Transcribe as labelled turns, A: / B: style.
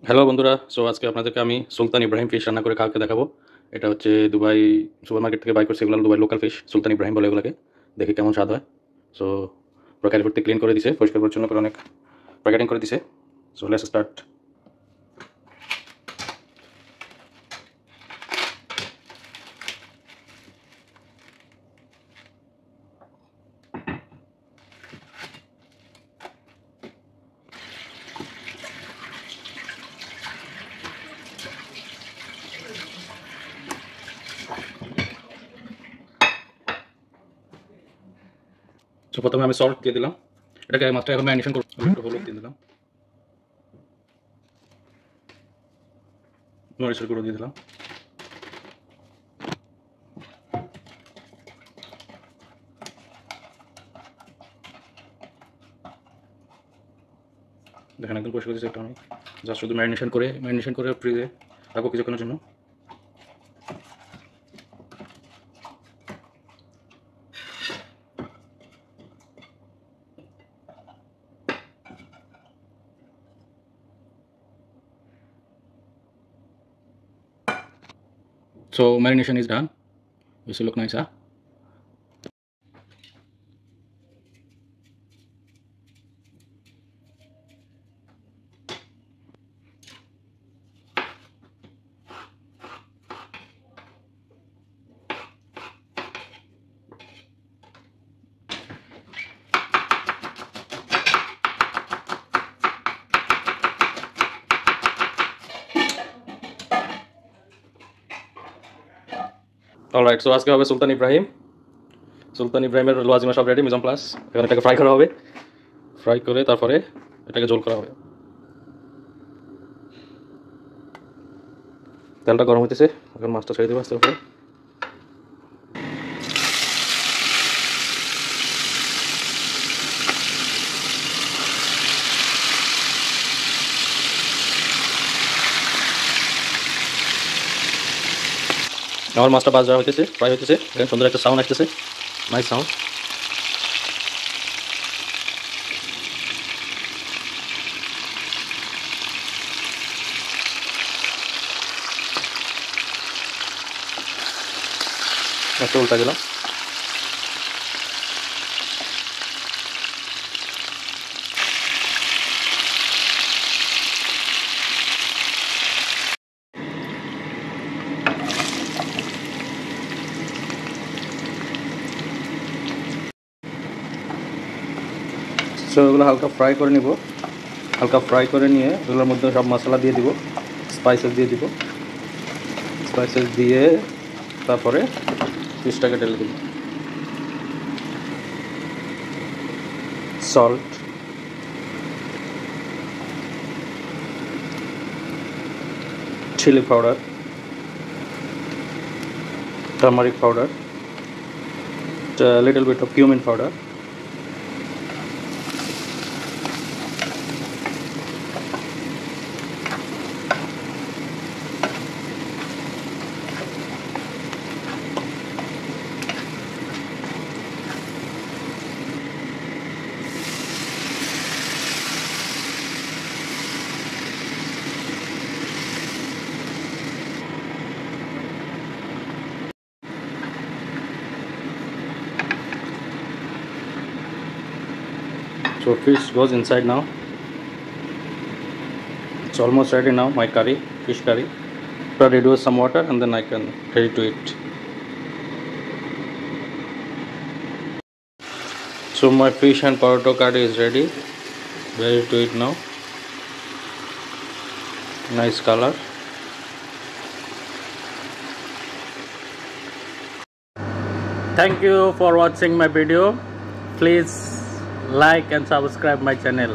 A: Hello বন্ধুরা, so আজকে আপনাদেরকে আমি সুলতান ইব্রাহিম ফিশ রান্না করে খাওয়াকে দেখাবো। এটা হচ্ছে দুবাই সুপার মার্কেট থেকে বাই করছে, এগুলো দুবাই লোকাল ফিশ, সুলতান ইব্রাহিম বলে এগুলোকে। দেখি কেমন স্বাদ হয়। সো প্যাকেট ভর্তি ক্লিন করে দিছে, পরিষ্কার পরিচ্ছন্ন করে অনেক প্যাকেটিং করে দিছে। So let's start. সো প্রথমে আমি সল্ট দিয়ে দিলাম, এটাকে মাছটা এখন ম্যারিনেশন করব। একটু হলুদ দিয়ে দিলাম, মরিচের গুঁড়ো দিয়ে দিলাম, দেখেন একদম পরিষ্কার দিয়েছি। একটা আমি জাস্ট শুধু ম্যারিনেশন করে ফ্রিজে রাখবো কিছুক্ষণের জন্য। So marination is done. This will look nice, huh? Alright, so আজকে হবে সুলতান ইব্রাহিমের লোয়াজিমা সব রেডি, মিজম প্লাস। এখন এটাকে ফ্রাই করা হবে, ফ্রাই করে তারপরে এটাকে ঝোল করা হবে। তেলটা গরম হইতেছে, এখন মাছটা ছেড়ে দেবো আস্তে আস্তে। আমার মাছটা ভাজা হইতেছে, ফ্রাই হইতেছে, এখন সুন্দর একটা সাউন্ড আসতেছে, নাইস সাউন্ড। মাছটা উল্টা দিলাম। সো এগুলো হালকা ফ্রাই করে নিব, হালকা ফ্রাই করে নিয়ে এগুলোর মধ্যে সব মশলা দিয়ে দিব, স্পাইসেস দিয়ে দিব, স্পাইসেস দিয়ে তারপরে ফিশটাকে ঢেলে দিব। Salt, chili powder, turmeric powder, a little bit of cumin powder, so fish goes inside now. It's almost ready now, my curry, fish curry. But reduce some water and then I can ready to eat. So my fish and potato curry is ready to eat now. Nice color. Thank you for watching my video. Please like and subscribe my channel.